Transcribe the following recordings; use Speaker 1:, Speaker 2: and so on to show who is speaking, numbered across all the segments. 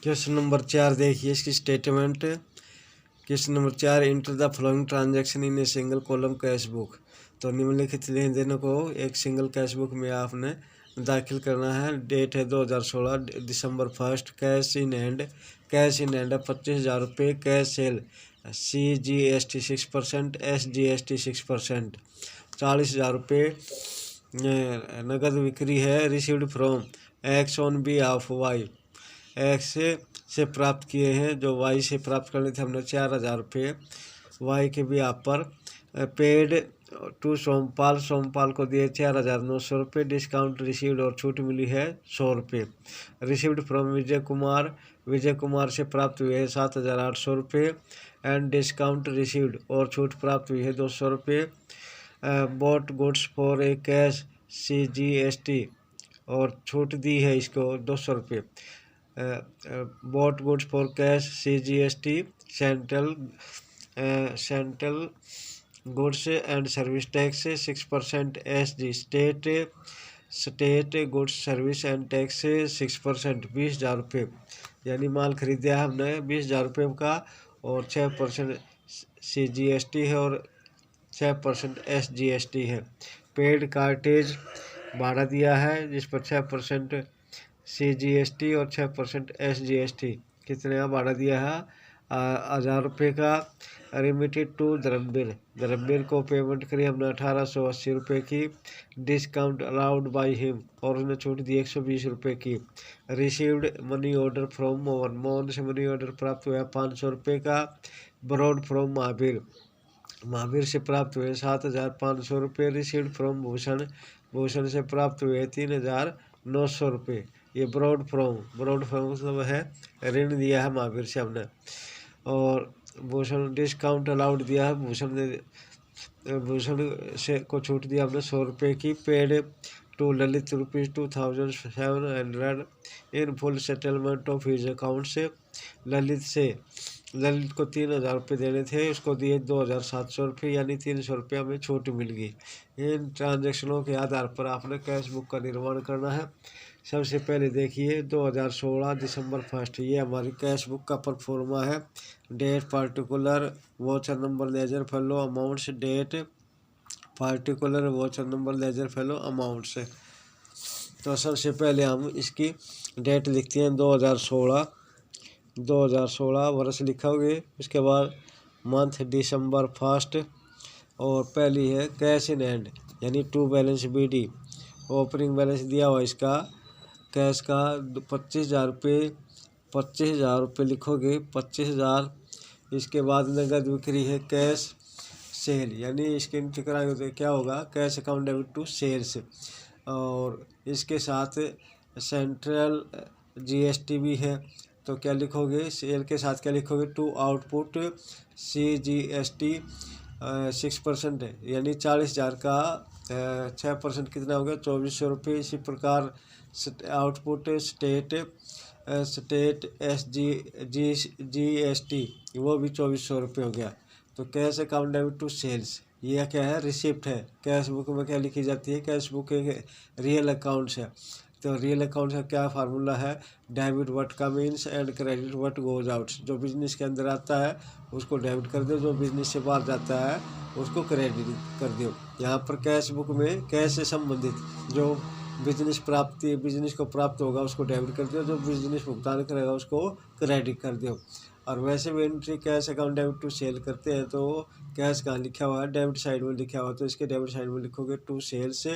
Speaker 1: Question number 4 देखिए इसकी statement. Question number 4, enter the following transaction in a single column cash book. तो निम्नलिखित लेन देनों को एक सिंगल कैश बुक में आपने दाखिल करना है। डेट है 2016 दिसंबर 1। कैश इन हैंड है 25,000 रुपये। Cash cell CGST 6%, SGST 6%। 40,000 रुपये नगद बिक्री है। Received from X on behalf Y, X से प्राप्त किए हैं, जो वाई से प्राप्त करने थे हमने 4,000 रुपये वाई के भी आप पर। पेड टू सोमपाल, सोमपाल को दिए 4,900 रुपये। डिस्काउंट रिसीव्ड और छूट मिली है 100 रुपये। रिसीव्ड फ्रॉम विजय कुमार, विजय कुमार से प्राप्त हुए हैं 7,800 रुपये। एंड डिस्काउंट रिसीव्ड और छूट प्राप्त हुई है 200 रुपये। Bought goods for a cash CGST और छूट दी है इसको 200 रुपये। Bought goods for cash CGST central goods and service tax 6%। SG state goods service and tax 6%। 20,000 रुपये, यानी माल खरीदा है हमने 20,000 रुपये का और 6% CGST है और 6% SGST है। पेड कार्टेज भाड़ा दिया है जिस पर 6% CGST और 6% SGST। कितने का भाड़ा दिया है? 1,000 रुपये का। रिमिटेड टू धर्मवीर, धर्मवीर को पेमेंट करी हमने 1,880 रुपये की। डिस्काउंट अलाउड बाई हिम और उसने छूट दी 120 रुपये की। Received money order from Mohan, Mohan से मनी ऑर्डर प्राप्त हुआ 500 रुपये का। ब्रॉड फ्रॉम महावीर, महावीर से प्राप्त हुए 7,500 रुपये। रिसीव्ड फ्रॉम भूषण, भूषण से प्राप्त हुए 3,900 रुपये। ये ब्रॉड फ्रॉम मतलब है ऋण दिया है महावीर से हमने। और भूषण डिस्काउंट अलाउड दिया है, भूषण से को छूट दिया हमने 100 रुपये की। Paid to Lalit ₹2,700 in full settlement of his account से। ललित को 3,000 रुपये देने थे, उसको दिए 2,700 रुपये, यानी 300 रुपये हमें छूट मिल गई। इन ट्रांजैक्शनों के आधार पर आपने कैश बुक का निर्माण करना है। सबसे पहले देखिए 2016 दिसंबर 1, ये हमारी कैश बुक का परफॉर्मा है। Date particular voucher number ledger folio amounts, date particular voucher number ledger folio amounts. तो सबसे पहले हम इसकी डेट लिखते हैं 2016 वर्ष लिखोगे। उसके बाद मंथ दिसंबर 1 और पहली है कैश इन हैंड यानी to balance BD। Opening balance दिया हुआ इसका कैश का 25,000 रुपये, 25,000 रुपये लिखोगे 25,000। इसके बाद नगद बिक्री है कैश सेल, यानी इसके एंट्री कराएंगे तो क्या होगा? Cash account debit to sales. और इसके साथ सेंट्रल GST भी है, तो क्या लिखोगे? सेल के साथ क्या लिखोगे? टू आउटपुट CGST 6% है, यानी 40,000 का 6% कितना हो गया? 2,400 रुपये। इसी प्रकार आउटपुट स्टेट SGST वो भी 2,400 रुपये हो गया। तो cash account debit to sales ये क्या है? रिसिप्ट है। कैश बुक में क्या लिखी जाती है? कैश बुक एक रियल अकाउंट्स है। तो रियल अकाउंट्स का क्या फार्मूला है? Debit what Cummins and credit what goes out. जो बिजनेस के अंदर आता है उसको डेबिट कर दो, जो बिजनेस से बाहर जाता है उसको क्रेडिट कर दो। यहाँ पर कैश बुक में कैश से संबंधित जो बिजनेस को प्राप्त होगा उसको डेबिट कर दो, जो बिजनेस भुगतान करेगा उसको क्रेडिट कर दो। और वैसे भी entry cash account debit to sale करते हैं तो कैश कहाँ लिखा हुआ है? डेबिट साइड में लिखा हुआ है, तो इसके डेबिट साइड में लिखोगे to sales,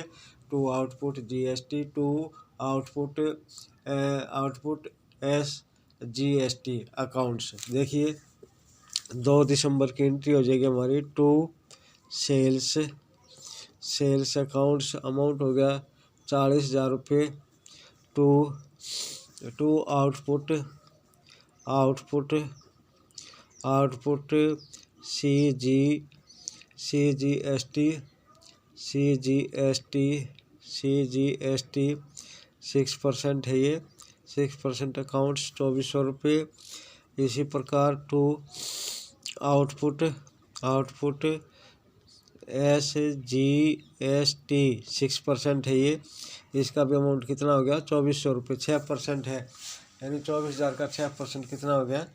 Speaker 1: to output GST, to output SGST accounts. देखिए 2 दिसंबर की एंट्री हो जाएगी हमारी टू सेल्स अकाउंट्स। अमाउंट हो गया 40,000 रुपये। टू आउटपुट CGST 6% है, ये 6% अकाउंट्स 2,400 रुपये। इसी प्रकार टू आउटपुट SGST 6% है, ये इसका भी अमाउंट कितना हो गया? 2,400 रुपये। 6% है यानी 24,000 का 6% कितना हो गया,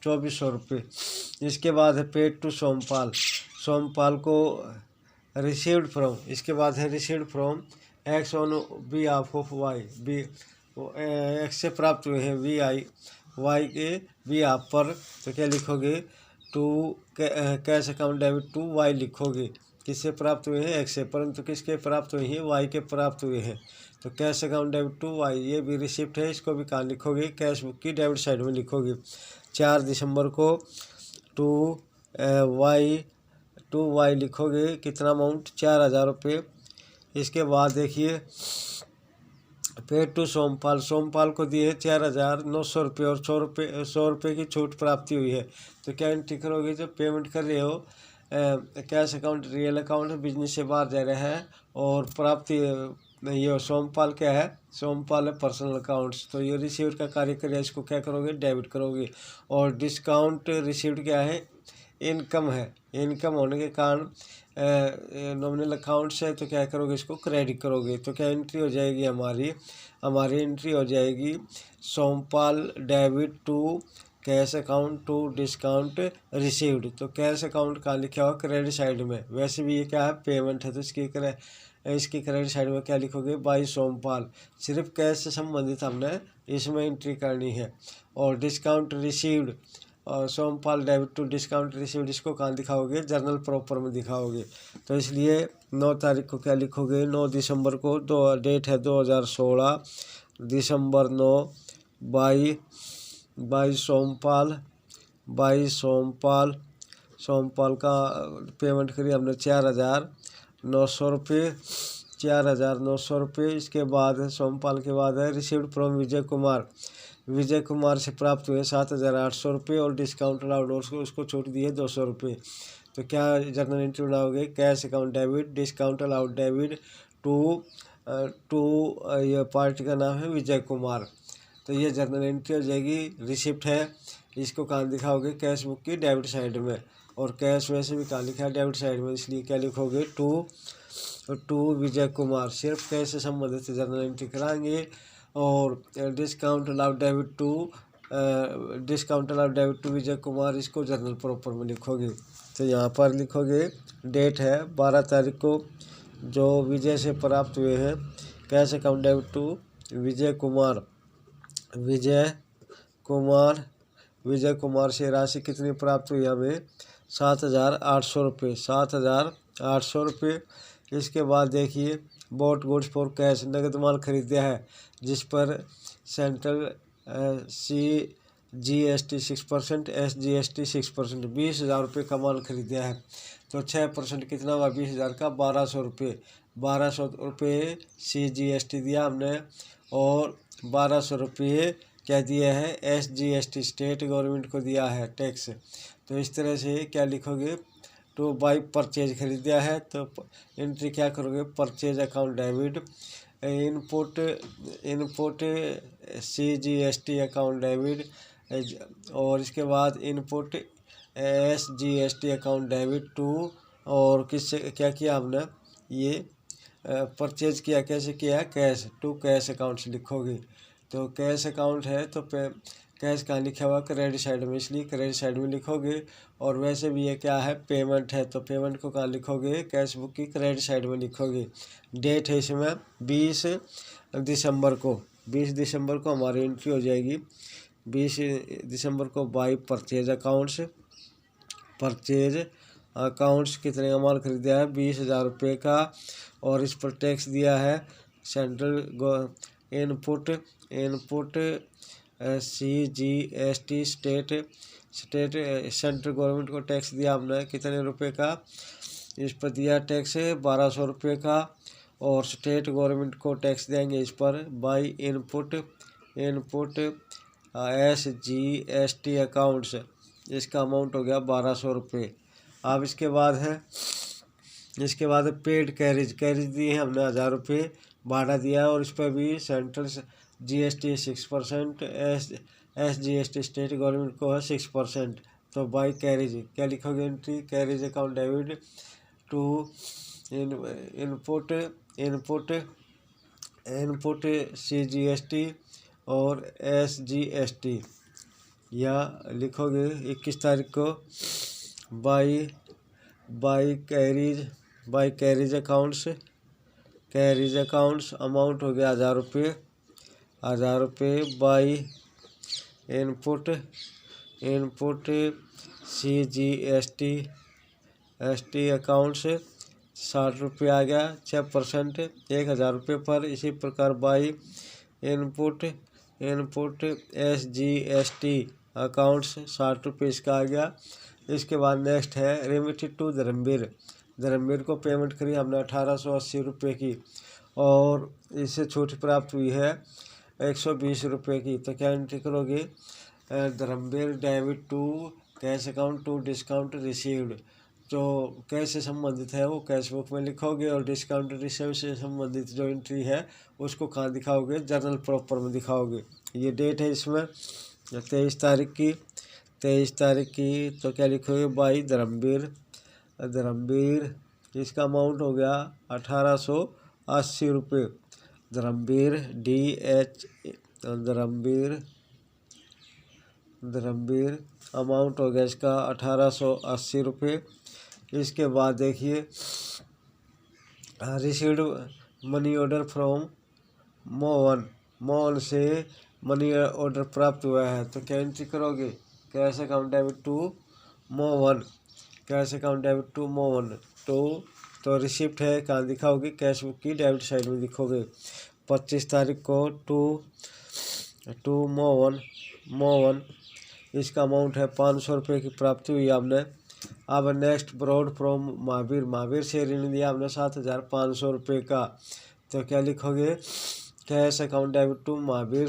Speaker 1: 2400 रुपये। इसके बाद है पेड टू सोमपाल, सोमपाल को रिसीव्ड फ्रॉम, इसके बाद है received from X on behalf Y, B X से प्राप्त हुए हैं वी आई वाई के बी आप पर, तो क्या लिखोगे, to cash account debit to Y लिखोगे। किससे प्राप्त हुए हैं, एक्स से, परंतु किसके प्राप्त हुए हैं, वाई के प्राप्त हुए हैं। तो cash account debit to Y, ये भी रिसिप्ट है, इसको भी कहाँ लिखोगे, कैश बुक की डेबिट साइड में लिखोगे। 4 दिसंबर को टू वाई लिखोगे, कितना अमाउंट, 4,000 रुपये। इसके बाद देखिए पेड टू सोमपाल, सोमपाल को दिए 4,900 रुपये और 100 रुपये की छूट प्राप्ति हुई है। तो क्या एंट्री करोगे, जब पेमेंट कर रहे हो cash account real account business से बाहर जा रहा है, और प्राप्ति ये सोमपाल क्या है, सोमपाल है पर्सनल अकाउंट्स, तो ये रिसीव्ड का कार्य करेगा, इसको क्या करोगे, डेबिट करोगे। और डिस्काउंट रिसीव्ड क्या है, इनकम है, इनकम होने के कारण नॉमिनल अकाउंट से, तो क्या करोगे, इसको क्रेडिट करोगे। तो क्या एंट्री हो जाएगी हमारी एंट्री हो जाएगी Sompal debit to cash account to discount received. तो कैश अकाउंट कहाँ लिखा हुआ, क्रेडिट साइड में, वैसे भी ये क्या है, पेमेंट है, तो इसकी क्रेडिट साइड में क्या लिखोगे, बाई सोमपाल, सिर्फ कैश से संबंधित हमने इसमें एंट्री करनी है। और डिस्काउंट रिसीव्ड और Sompal debit to discount received, इसको कहाँ दिखाओगे, जर्नल प्रॉपर में दिखाओगे। तो इसलिए 9 तारीख को क्या लिखोगे, 9 दिसंबर को, डेट है 2016 दिसंबर 9, बाई सोमपाल का पेमेंट करी हमने 4,900 रुपये, 4,900 रुपये। इसके बाद सोमपाल के बाद है रिसीव्ड फ्रॉम विजय कुमार से प्राप्त हुए 7,800 रुपये, और डिस्काउंट अलाउड उसको छूट दी है 200 रुपये। तो क्या जर्नल एंट्री बनाओगे, cash account debit discount allowed debit to ये पार्टी का नाम है विजय कुमार। तो ये जर्नल एंट्री हो जाएगी, रिसिप्ट है, इसको कहाँ दिखाओगे, कैश बुक की डेबिट साइड में, और कैश वैसे भी कहाँ लिखा है, डेबिट साइड में, इसलिए क्या लिखोगे, टू विजय कुमार, सिर्फ कैश से संबंधित जर्नल एंट्री कराएंगे। और discount allowed debit to Vijay Kumar, इसको जर्नल प्रॉपर में लिखोगे। तो यहाँ पर लिखोगे, डेट है 12 तारीख को, जो विजय से प्राप्त हुए हैं cash account debit to Vijay Kumar से राशि कितनी प्राप्त हुई हमें, 7,800 रुपये, 7,800 रुपये। इसके बाद देखिए बॉट गुड्स फॉर कैश, नगद माल खरीदा है जिस पर सेंट्रल GST 6%, SGST 6%, 20,000 रुपये का माल खरीदा है। तो 6% कितना हुआ 20,000 का, 1,200 रुपये, 1,200 रुपये CGST दिया हमने, और 1,200 रुपये क्या दिया है, SGST स्टेट गवर्नमेंट को दिया है टैक्स। तो इस तरह से क्या लिखोगे, टू बाई परचेज खरीदा है, तो एंट्री क्या करोगे, purchase account debit, input CGST account debit, और इसके बाद input SGST account debit to, और किससे क्या किया हमने, ये परचेज किया, कैसे किया, कैश टू कैश अकाउंट से लिखोगे। तो कैश अकाउंट है, तो कैश कहाँ लिखा हुआ, क्रेडिट साइड में, इसलिए क्रेडिट साइड में लिखोगे। और वैसे भी ये क्या है, पेमेंट है, तो पेमेंट को कहाँ लिखोगे, कैश बुक की क्रेडिट साइड में लिखोगे। डेट है इसमें 20 दिसंबर को, 20 दिसंबर को हमारी एंट्री हो जाएगी, 20 दिसंबर को बाई परचेज अकाउंट्स कितने का माल खरीदा है, 20,000 रुपये का, और इस पर टैक्स दिया है central input CGST state central government को टैक्स दिया हमने कितने रुपए का, इस पर दिया टैक्स 1,200 रुपये का, और स्टेट गवर्नमेंट को टैक्स देंगे इस पर बाई इनपुट SGST अकाउंट्स, इसका अमाउंट हो गया 1,200 रुपये। अब इसके बाद पेड कैरेज दिए हैं हमने 1,000 रुपये भाड़ा दिया है, और इस पर भी central GST 6%, SGST state government को है 6%। तो बाई कैरेज क्या लिखोगे entry, carriage account debit to input CGST और SGST, या लिखोगे 21 तारीख को बाई कैरीज अकाउंट्स अमाउंट हो गया 1000 रुपये बाई इनपुट CGST अकाउंट्स 60 रुपये आ गया, 6% 1000 रुपये पर। इसी प्रकार बाई इनपुट SGST अकाउंट्स 60 रुपये इसका आ गया। इसके बाद नेक्स्ट है रेमिटेड टू धर्मवीर को पेमेंट करी हमने 1880 रुपये की, और इससे छूट प्राप्त हुई है 120 रुपये की। तो क्या एंट्री करोगे? Dharamvir debit to cash account to discount received. जो कैश से संबंधित है वो कैश बुक में लिखोगे, और डिस्काउंट रिसीव से संबंधित जो एंट्री है उसको कहाँ दिखाओगे? जर्नल प्रॉपर में दिखाओगे। ये डेट है इसमें 23 तारीख की। तो क्या लिखोगे? बाई धर्मवीर इसका अमाउंट हो गया 1880 रुपये। धर्मवीर अमाउंट हो गया इसका 1880 रुपये। इसके बाद देखिए received money order from Mohan से मनी ऑर्डर प्राप्त हुआ है। तो क्या एंट्री करोगे? Cash account debit to Mohan. तो रिसिप्ट है कहाँ दिखाओगे? कैश बुक की डेबिट साइड में दिखोगे। 25 तारीख को टू मोहन इसका अमाउंट है 500 रुपये की प्राप्ति हुई आपने। अब नेक्स्ट ब्रॉड फ्रॉम महावीर से ऋण दिया हमने 7500 रुपये का। तो क्या लिखोगे? Cash account debit to Mahavir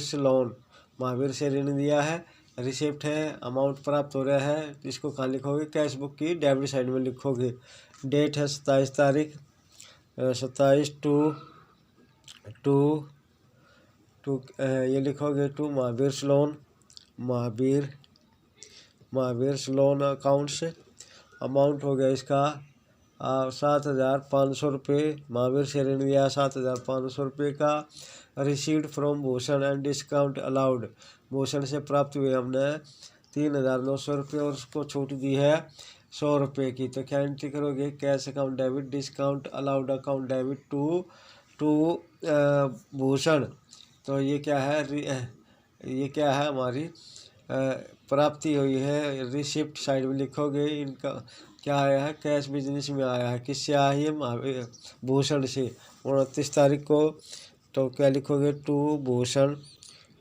Speaker 1: से ऋण दिया है, रिसिप्ट है, अमाउंट प्राप्त हो रहा है। इसको कहाँ लिखोगे? कैश बुक की डेबिट साइड में लिखोगे। डेट है 27 तारीख 27 टू ये लिखोगे टू महावीर लोन अकाउंट से। अमाउंट हो गया इसका 7500 रुपये। महावीर से ऋण दिया 7500 रुपये का। Received from Bhushan and discount allowed, Bhushan से प्राप्त हुए हमने 3900 रुपये, और उसको छूट दी है 100 रुपये की। तो क्या एंट्री करोगे? Cash account debit discount allowed account debit to Bhushan. तो ये क्या है हमारी प्राप्ति हुई है। रिसिप्ट साइड में लिखोगे। इनका क्या आया है? कैश बिजनेस में आया है। किससे आया है? भूषण से 29 तारीख को। तो क्या लिखोगे? टू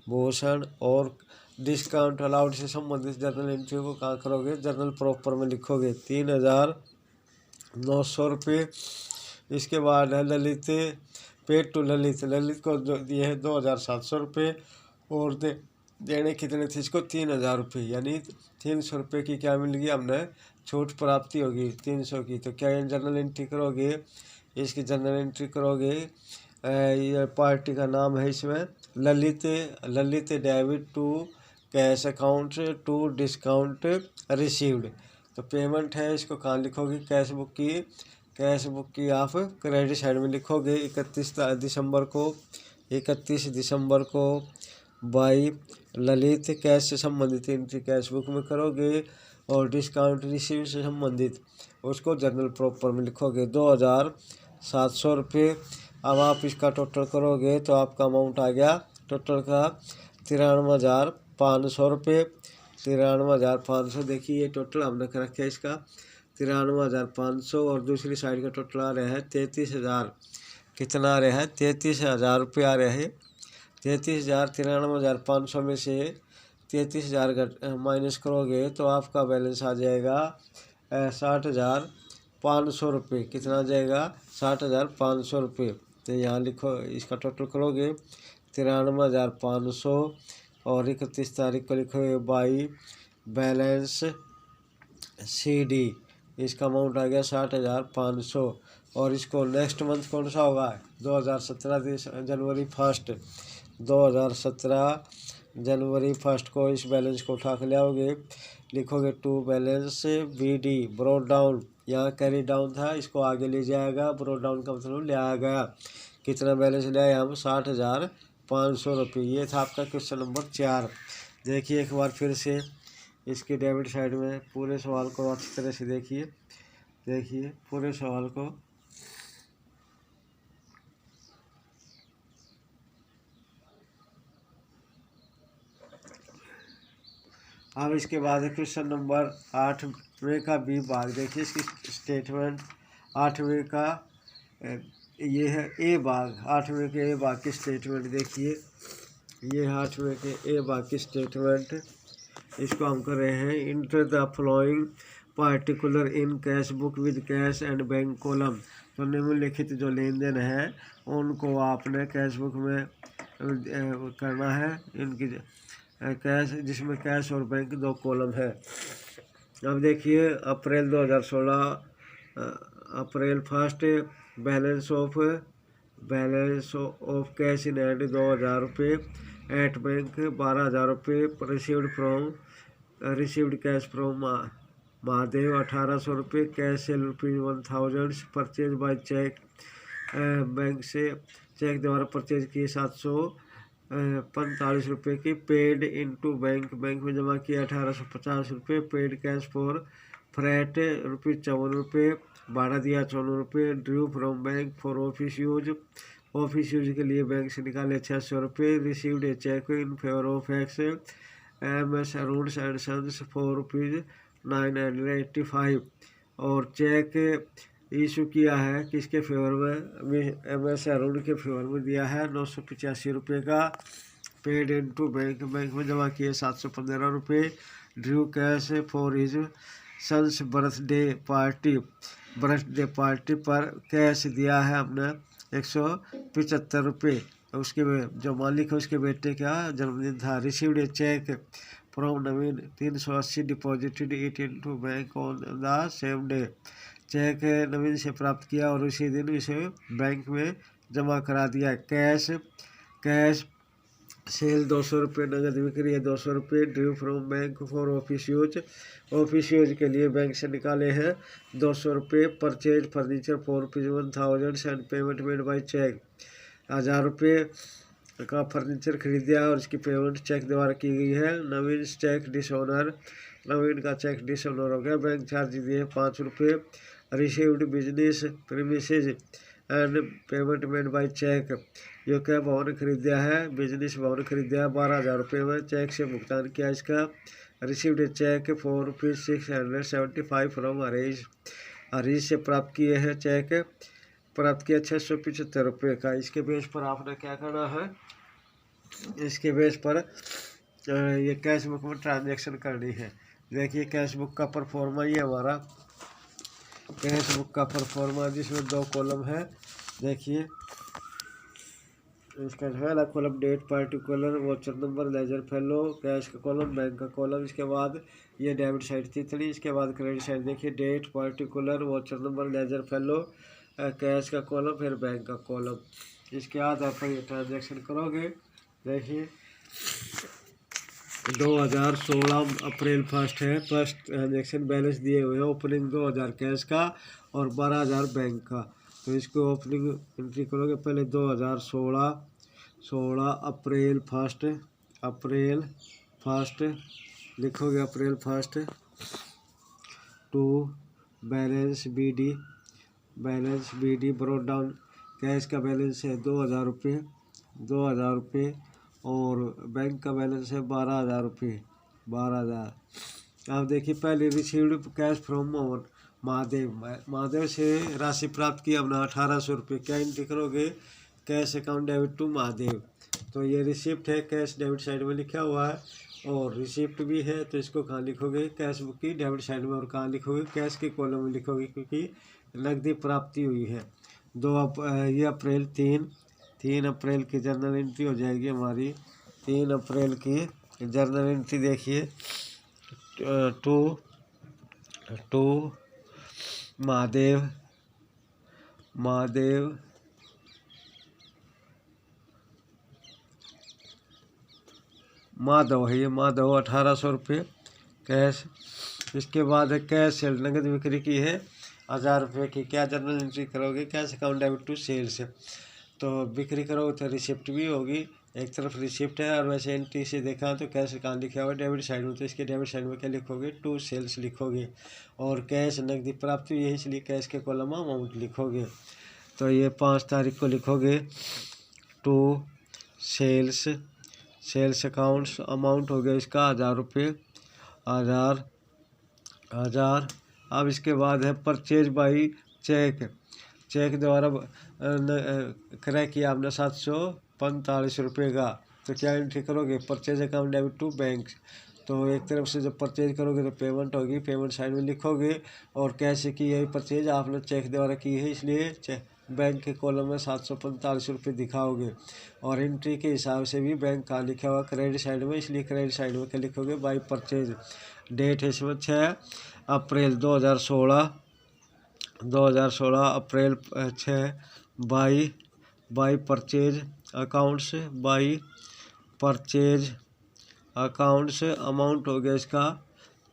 Speaker 1: भूषण और डिस्काउंट अलाउड से संबंधित जर्नल एंट्री को कहाँ करोगे? जर्नल प्रॉपर में लिखोगे 3900 रुपये। इसके बाद है ललित पेड टू ललित को दिए हैं 2700 रुपये, और देने कितने थे इसको? 3000 रुपये, यानी 300 रुपये की क्या मिलेगी? हमने छूट प्राप्ति होगी 300 की। तो क्या जर्नल एंट्री करोगे? इसकी जर्नल एंट्री करोगे। ये पार्टी का नाम है इसमें Lalit debit to cash account to discount received. तो पेमेंट है, इसको कहाँ लिखोगे? कैश बुक की आप क्रेडिट साइड में लिखोगे। 31 दिसंबर को बाई ललित कैश से संबंधित एंट्री कैश बुक में करोगे, और डिस्काउंट रिसीव से संबंधित उसको जर्नल प्रॉपर में लिखोगे 2700 रुपये। अब आप इसका टोटल करोगे तो आपका अमाउंट आ गया टोटल का 93,500 रुपये। 93,500 देखिए ये टोटल हमने कर रखा है इसका 93,500, और दूसरी साइड का टोटल आ रहा है 33,000। कितना आ रहा है? 33,000 रुपये आ रहे हैं। 33,000 93,500 में से 33,000 माइनस करोगे तो आपका बैलेंस आ जाएगा 60,500 रुपये। कितना आ जाएगा? 60,500 रुपये। तो यहाँ लिखो, इसका टोटल करोगे 93,500, और 31 तारीख को लिखोगे बाई बैलेंस CD, इसका अमाउंट आ गया 60,500। और इसको नेक्स्ट मंथ कौन सा होगा? 2017 जनवरी 1 2017 जनवरी 1 को इस बैलेंस को उठा के ले आओगे। लिखोगे to balance BD brought down, यहाँ कैरी डाउन था, इसको आगे ले जाएगा। ब्रोड डाउन का मतलब ले आया गया। कितना बैलेंस ले आए हम? 60,000 500 रुपये। ये था आपका क्वेश्चन नंबर 4। देखिए एक बार फिर से इसके डेबिट साइड में पूरे सवाल को अच्छी तरह से देखिए पूरे सवाल को। अब इसके बाद क्वेश्चन नंबर 8वें का बी भाग। देखिए इसकी स्टेटमेंट 8वें का ये है ए भाग। 8वें के ए भाग की स्टेटमेंट देखिए, ये है 8वें के ए भाग की स्टेटमेंट। इसको हम कर रहे हैं। Enter the following particular in cash book with cash and bank column. तो निम्नलिखित जो लेन देन है उनको आपने कैश बुक में करना है। इनकी कैश, जिसमें कैश और बैंक 2 कॉलम है। अब देखिए अप्रैल 2016 April 1 balance of cash in hand 2000 रुपये, एट बैंक 12,000 रुपये, रिसीव्ड कैश फ्रॉम महादेव 1800 रुपये, cash cell ₹1000, purchase by cheque bank से चेक द्वारा परचेज किए 745 रुपये की, पेड इनटू बैंक में जमा किया 1850 रुपये, पेड कैश फॉर फ्रैट ₹54 रुपये, भाड़ा दिया 54 रुपये, drew from bank for office use के लिए बैंक से निकाले 600 रुपये, received a cheque in favour of X MS Arun and Sons ₹985, और चेक इशू किया है किसके फेवर में, MS अरुण के फेवर में दिया है 985 रुपये का, पेड इनटू बैंक में जमा किए 715 रुपये, drew cash for his son's birthday party पर कैश दिया है हमने 175 रुपये। उसके जो मालिक है उसके बेटे का जन्मदिन था। Received a cheque from Naveen 380, deposited it into bank on the same day. Cheque Naveen से प्राप्त किया और उसी दिन इसे बैंक में जमा करा दिया। कैश सेल 200 रुपये, नगद बिक्री है 200 रुपये, due from bank for office use के लिए बैंक से निकाले हैं 200 रुपये, purchase furniture for ₹1000 and payment made by cheque 1000 रुपये का फर्नीचर खरीदा और इसकी पेमेंट चेक द्वारा की गई है। नवीन का चेक डिसऑनर हो गया, बैंक चार्ज दिए 5 रुपये, received business premises and payment made by cheque, जो क्या भवन खरीदा है, बिजनेस भवन खरीदा है 12,000 रुपये में, चेक से भुगतान किया इसका। Received cheque for ₹675 from Harish से प्राप्त किए हैं चेक, प्राप्त किया 675 रुपये का। इसके बेस पर आपने क्या करना है, इसके बेस पर ये कैश बुक में ट्रांजैक्शन करनी है। देखिए कैश बुक का परफॉर्मा ये हमारा कैश बुक का परफॉर्मा, जिसमें 2 कॉलम है। देखिए इसका पहला column date particular, voucher number, ledger folio, cash का कॉलम, बैंक का कॉलम। इसके बाद ये डेबिट साइड थी 3, इसके बाद क्रेडिट साइड। देखिए date particular, voucher number, ledger folio, cash का कॉलम, फिर बैंक का कॉलम। इसके आधार पर ये ट्रांजैक्शन करोगे। देखिए 2016 अप्रैल 1 है, फर्स्ट ट्रांजैक्शन बैलेंस दिए हुए हैं, ओपनिंग 2000 कैश का और 12,000 बैंक का। तो इसको ओपनिंग एंट्री करोगे पहले 2016 अप्रैल 1 लिखोगे, April 1 to balance BD brought down. Cash का बैलेंस है 2,000 रुपये और बैंक का बैलेंस है 12,000 रुपये 12,000। अब देखिए पहले रिसीव्ड कैश फ्रॉम महादेव से राशि प्राप्त की हमने 1800 रुपये। क्या एंट्री करोगे, cash account debit to Mahadev. तो ये रिसिप्ट है, कैश डेबिट साइड में लिखा हुआ है और रिसिप्ट भी है। तो इसको कहाँ लिखोगे, कैश बुक की डेबिट साइड में, और कहाँ लिखोगे, कैश के कॉलम में लिखोगे, क्योंकि नकदी प्राप्ति हुई है। ये अप्रैल 3 अप्रैल की जर्नल एंट्री हो जाएगी हमारी। 3 अप्रैल की जर्नल एंट्री देखिए, टू महादेव है, ये माधव 1800 रुपये कैश। इसके बाद कैश सेल, नगद बिक्री की है 1000 रुपये की। क्या जर्नल एंट्री करोगे, cash account debit to sales. तो बिक्री करोगे तो रिसिप्ट भी होगी, एक तरफ रिसिप्ट है, और वैसे एंट्री से देखा तो कैश कहाँ लिखा हुआ है, डेबिट साइड में, तो इसके डेबिट साइड में क्या लिखोगे, टू सेल्स लिखोगे। और कैश नकदी प्राप्त हुई है, इसलिए कैश के कॉलम में अमाउंट लिखोगे। तो ये 5 तारीख को लिखोगे टू सेल्स अकाउंट्स, अमाउंट हो गया इसका 1000 रुपये, 1000। अब इसके बाद है परचेज बाई चेक द्वारा क्रय किया आपने 745 रुपये का। तो क्या एंट्री करोगे, purchase account debit to bank. तो एक तरफ से जब परचेज करोगे तो पेमेंट होगी, पेमेंट साइड में लिखोगे। और कैसे की है परचेज, आपने चेक द्वारा की है, इसलिए बैंक के कॉलम में 745 रुपये दिखाओगे। और एंट्री के हिसाब से भी बैंक का लिखा हुआ क्रेडिट साइड में, इसलिए क्रेडिट साइड में क्या लिखोगे, बाई परचेज। डेट है इसमें 6 अप्रैल 2016 अप्रैल 6 बाई परचेज अकाउंट्स, अमाउंट हो गया इसका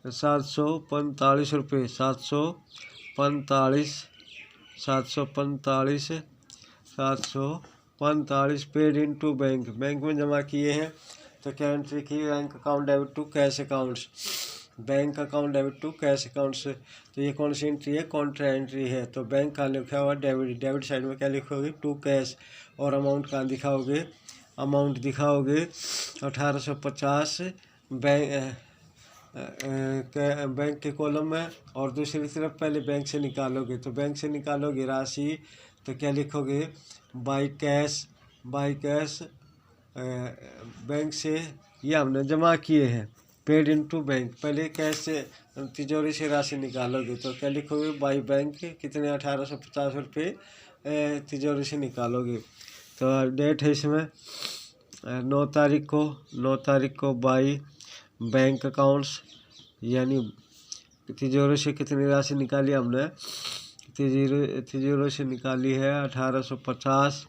Speaker 1: 745 रुपये, 745 पेड इन टू बैंक में जमा किए हैं। तो क्या एंट्री की, bank account debit to cash accounts, bank account debit to cash accounts. तो ये कौन सी एंट्री है, कॉन्ट्रा एंट्री है। तो बैंक का लिखा हुआ डेबिट साइड में क्या लिखोगे, टू कैश। और अमाउंट कहाँ दिखाओगे, अमाउंट दिखाओगे 1850 बैंक के कॉलम में। और दूसरी तरफ पहले बैंक से निकालोगे, तो बैंक से निकालोगे राशि, तो क्या लिखोगे, बाई कैश बैंक से ये हमने जमा किए हैं, पेड इनटू बैंक। पहले कैश से तिजोरी से राशि निकालोगे, तो क्या लिखोगे, बाई बैंक कितने 1850 रुपये तिजोरी से निकालोगे। तो डेट है इसमें 9 तारीख को बाई बैंक अकाउंट्स, यानी तिजोरी से कितनी राशि निकाली हमने, तिजोरी से निकाली है 1850।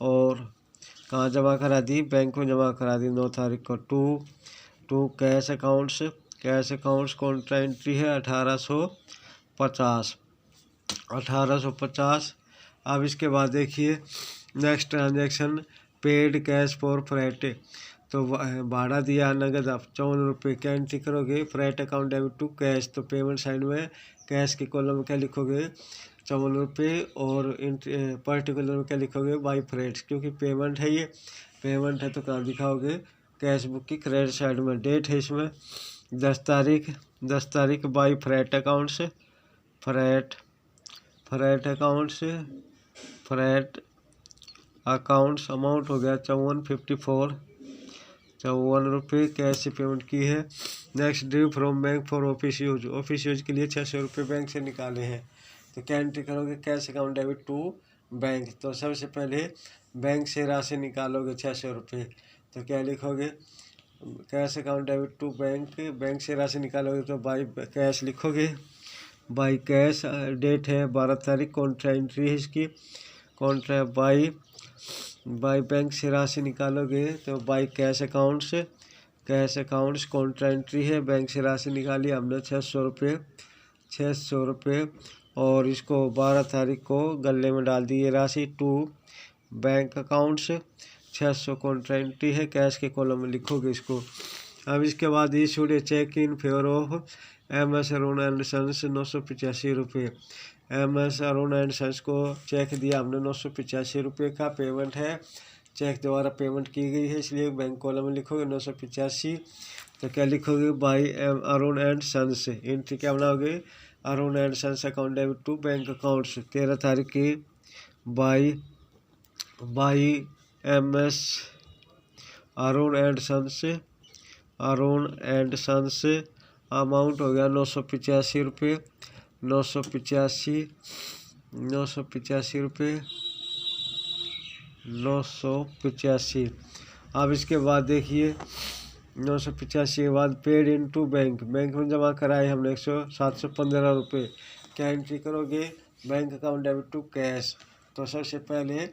Speaker 1: और कहाँ जमा करा दी, बैंक में जमा करा दी 9 तारीख को। To cash accounts contra entry है 1850। अब इसके बाद देखिए next transaction, paid cash for freight. तो भाड़ा दिया नगद 54 रुपये, क्या एंट्री करोगे, freight account debit to cash. तो पेमेंट साइड में कैश के कॉलम में क्या लिखोगे, 54 रुपये। और पर्टिकुलर में क्या लिखोगे, बाई फ्रैट, क्योंकि पेमेंट है, ये पेमेंट है तो कहाँ दिखाओगे, कैश बुक की क्रेडिट साइड में। डेट है इसमें 10 तारीख बाई फ्रैट अकाउंट्स, अमाउंट हो गया 54 रुपये, कैश से पेमेंट की है। Next, due from bank for office use के लिए 600 रुपये बैंक से निकाले हैं। तो क्या एंट्री करोगे, cash account debit to bank. तो सबसे पहले बैंक से राशि निकालोगे 600 रुपये, तो क्या लिखोगे, cash account debit to bank से राशि निकालोगे तो बाई कैश लिखोगे, बाई कैश। डेट है 12 तारीख, कॉन्ट्रा एंट्री है इसकी, कॉन्ट्रा बाई बैंक से राशि निकालोगे तो by cash accounts contra entry है, बैंक से राशि निकाली हमने 600 रुपये। और इसको 12 तारीख को गले में डाल दी ये राशि, to bank accounts 600 contra entry है, कैश के कॉलम में लिखोगे इसको। अब इसके बाद issued a cheque in favour of MS Arun and Sons 985 रुपये। MS अरुण एंड सन्स को चेक दिया हमने 985 रुपये का, पेमेंट है, चेक द्वारा पेमेंट की गई है, इसलिए बैंक कॉलम में लिखोगे 985। तो क्या लिखोगे, by Arun and Sons. Entry क्या बनाओगे, Arun and Sons account debit to bank accounts. 13 तारीख की by MS Arun and Sons, amount हो गया 985 रुपये, 985। अब इसके बाद देखिए 985 के बाद पेड इन टू बैंक में जमा कराए हमने 715 रुपये। क्या एंट्री करोगे, bank account debit to cash. तो सबसे पहले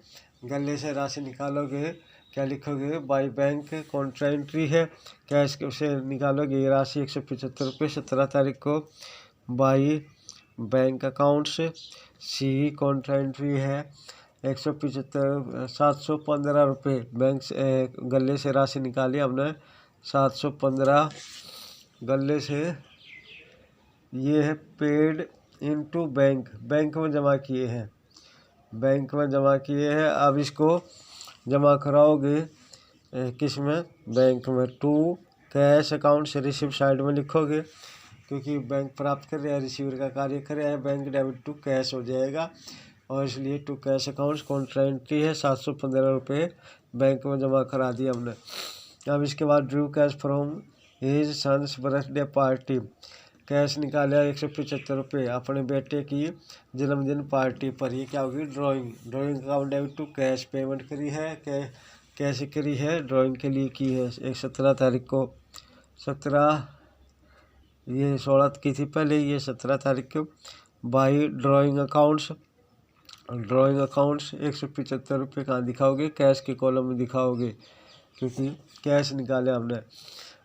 Speaker 1: गले से राशि निकालोगे, क्या लिखोगे, बाई बैंक कॉन्ट्रा एंट्री है, कैश से निकालोगे ये राशि 175 रुपये। 17 तारीख को बाई बैंक अकाउंट्स सी कॉन्ट्रा एंट्री है, 175 715 बैंक से गले से राशि निकाली हमने 715 गले से। ये है पेड इनटू बैंक, बैंक में जमा किए हैं, बैंक में जमा किए हैं। अब इसको जमा कराओगे किस में, बैंक में। टू कैश अकाउंट से रिसीव साइड में लिखोगे, क्योंकि बैंक प्राप्त कर रहा है, रिसीवर का कार्य कर रहा है, बैंक डेबिट टू कैश हो जाएगा, और इसलिए to cash account contra entry है 715 रुपये बैंक में जमा करा दिया हमने। अब इसके बाद drew cash from his son's birthday party, cash निकाला 175 रुपये अपने बेटे की जन्मदिन पार्टी पर। ये क्या होगी, drawing. Drawing account debit to cash, payment करी है, कैसे करी है, ड्राइंग के लिए की है। 17 तारीख को, 17 ये 16 की थी पहले, ये 17 तारीख को। By drawing accounts, drawing accounts 175 रुपये कहाँ दिखाओगे, कैश के कॉलम में दिखाओगे, क्योंकि कैश निकाले हमने।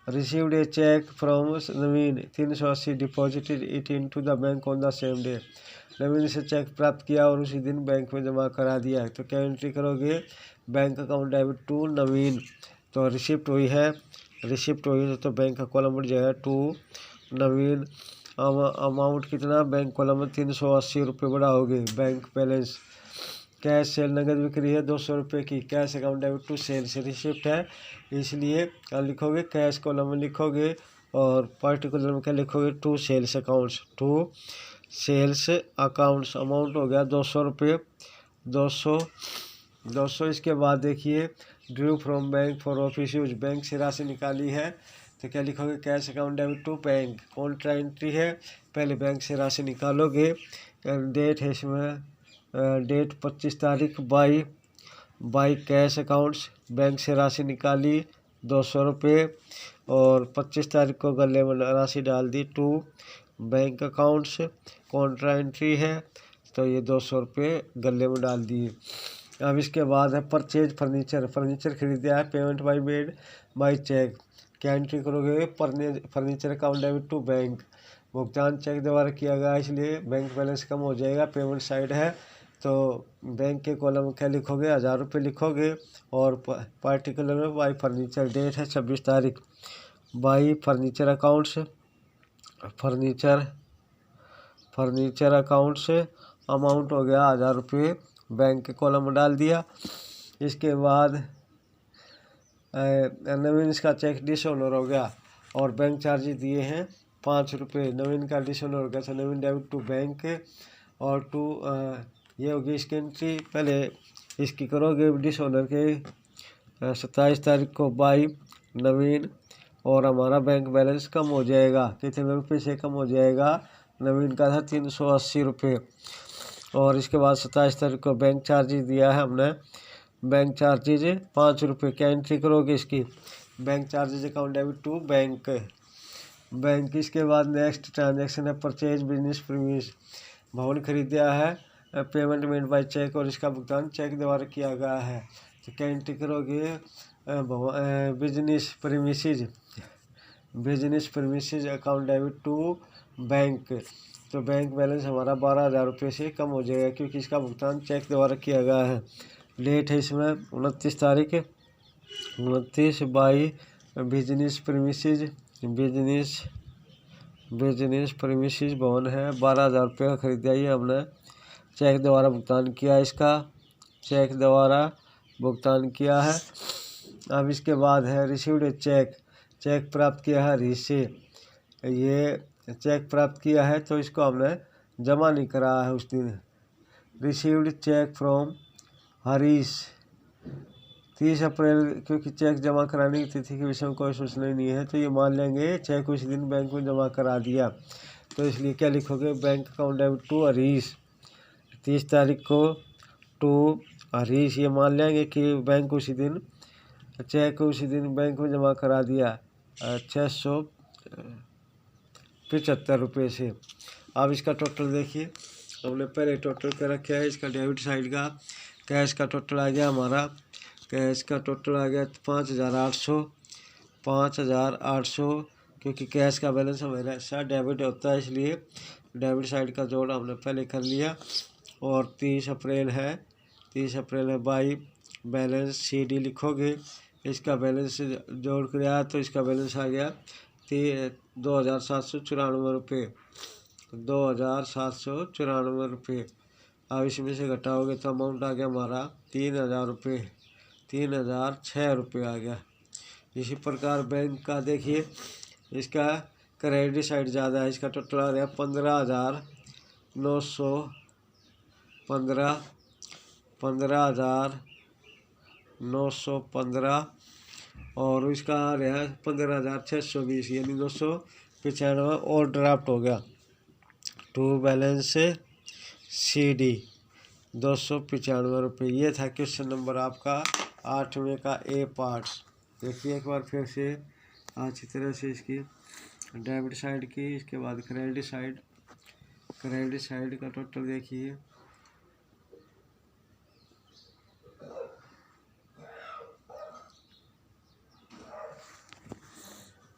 Speaker 1: Received a cheque from Naveen 380 deposited it into the bank on the same day, Naveen से चेक प्राप्त किया और उसी दिन बैंक में जमा करा दिया। तो क्या एंट्री करोगे, बैंक अकाउंट डेबिट टू नवीन, तो रिसिप्ट हुई है, रिसिप्ट हुई है तो बैंक का कॉलम बढ़ जाएगा टू नवीन। अमाउंट कितना, बैंक कॉलम में 380 रुपये बढ़ाओगे। बैंक बैलेंस, कैश सेल नगद बिक्री है 200 रुपये की, cash account debit to sale से रिसिप्ट है, इसलिए क्या लिखोगे, कैश कॉलम में लिखोगे, और पार्टिकुलर में क्या लिखोगे, to sales accounts, to sales accounts. Amount हो गया 200 रुपये, 200। इसके बाद देखिए drew from bank for office use, bank से राशि निकाली है, तो क्या लिखोगे, cash account debit to bank, contra entry है, पहले बैंक से राशि निकालोगे। डेट है इसमें, डेट 25 तारीख। बाई कैश अकाउंट्स, बैंक से राशि निकाली 200 रुपये, और 25 तारीख को गले में राशि डाल दी two bank accounts, contra entry है, तो ये 200 रुपये गले में डाल दिए। अब इसके बाद है परचेज फर्नीचर, फर्नीचर खरीदा है, payment by made by cheque, क्या एंट्री करोगे, furniture account debit to bank, भुगतान चेक द्वारा किया गया, इसलिए बैंक बैलेंस कम हो जाएगा, पेमेंट साइड है, तो बैंक के कॉलम में क्या लिखोगे, 1000 रुपये लिखोगे, और पार्टिकुलर में बाई फर्नीचर, डेट है 26 तारीख। By furniture accounts, furniture account से अमाउंट हो गया 1000 रुपये, बैंक के कॉलम में डाल दिया। इसके बाद नवीन का चेक डिसऑनर हो गया, और बैंक चार्जेस दिए हैं 5 रुपये, नवीन का डिसऑनर हो गया, तो नवीन डेबिट टू बैंक, और टू ये होगी इसकी एंट्री, पहले इसकी करोगे डिसऑनर के 27 तारीख को बाई नवीन, और हमारा बैंक बैलेंस कम हो जाएगा, कितने रुपये से कम हो जाएगा, नवीन का था 380 रुपये, और इसके बाद 27 तारीख को बैंक चार्जेस दिया है हमने, बैंक चार्जेज 5 रुपये, क्या एंट्री करोगे इसकी, bank charges account debit to bank. इसके बाद नेक्स्ट ट्रांजैक्शन है परचेज बिजनेस प्रीमिस, भवन खरीदा है, पेमेंट मेड बाय चेक, और इसका भुगतान चेक द्वारा किया गया है, तो क्या एंट्री करोगे, business premises account debit to bank, तो बैंक बैलेंस हमारा 12,000 रुपये से कम हो जाएगा, क्योंकि इसका भुगतान चेक द्वारा किया गया है। डेट है इसमें 29 तारीख, 29 बाई बिजनेस प्रीमिसेस भवन है, 12,000 रुपये का खरीदा ही हमने, चेक द्वारा भुगतान किया, इसका चेक द्वारा भुगतान किया है। अब इसके बाद है रिसीव्ड चेक प्राप्त किया है हरीश से, ये चेक प्राप्त किया है, तो इसको हमने जमा नहीं करा है उस दिन। रिसीव्ड चेक फ्रॉम हरीश 30 अप्रैल, क्योंकि चेक जमा कराने की तिथि के विषय में कोई सूचना नहीं है, तो ये मान लेंगे चेक उसी दिन बैंक में जमा करा दिया, तो इसलिए क्या लिखोगे, bank account debit to Harish 30 तारीख को टू हरीश, ये मान लेंगे कि बैंक उसी दिन चेक उसी दिन बैंक में जमा करा दिया 675 रुपये से। अब इसका टोटल देखिए, हमने पहले टोटल कर रखा है, इसका डेबिट साइड का कैश का टोटल आ गया हमारा, कैश का टोटल आ गया 5,800, क्योंकि कैश का बैलेंस हमारा ऐसा डेबिट होता है, इसलिए डेबिट साइड का जोड़ हमने पहले कर लिया। और 30 अप्रैल है 30 अप्रैल है। बाई बैलेंस CD लिखोगे, इसका बैलेंस जोड़ कर आया तो इसका बैलेंस आ गया 2794 रुपये, 2794 रुपये। अब इसमें से घटाओगे तो अमाउंट आ गया हमारा 3000 रुपये, 3006 रुपये आ गया। इसी प्रकार बैंक का देखिए, इसका क्रेडिट साइड ज़्यादा है, इसका टोटल आ रहा है 15,915 और इसका आ रहा है 15,620 यानी 295 और ड्राफ्ट हो गया। टू बैलेंस CD 295 रुपये। ये था क्वेश्चन नंबर आपका 8वें का A पार्ट। देखिए एक बार फिर से अच्छी तरह से इसकी डेबिट साइड की, इसके बाद क्रेडिट साइड का टोटल देखिए।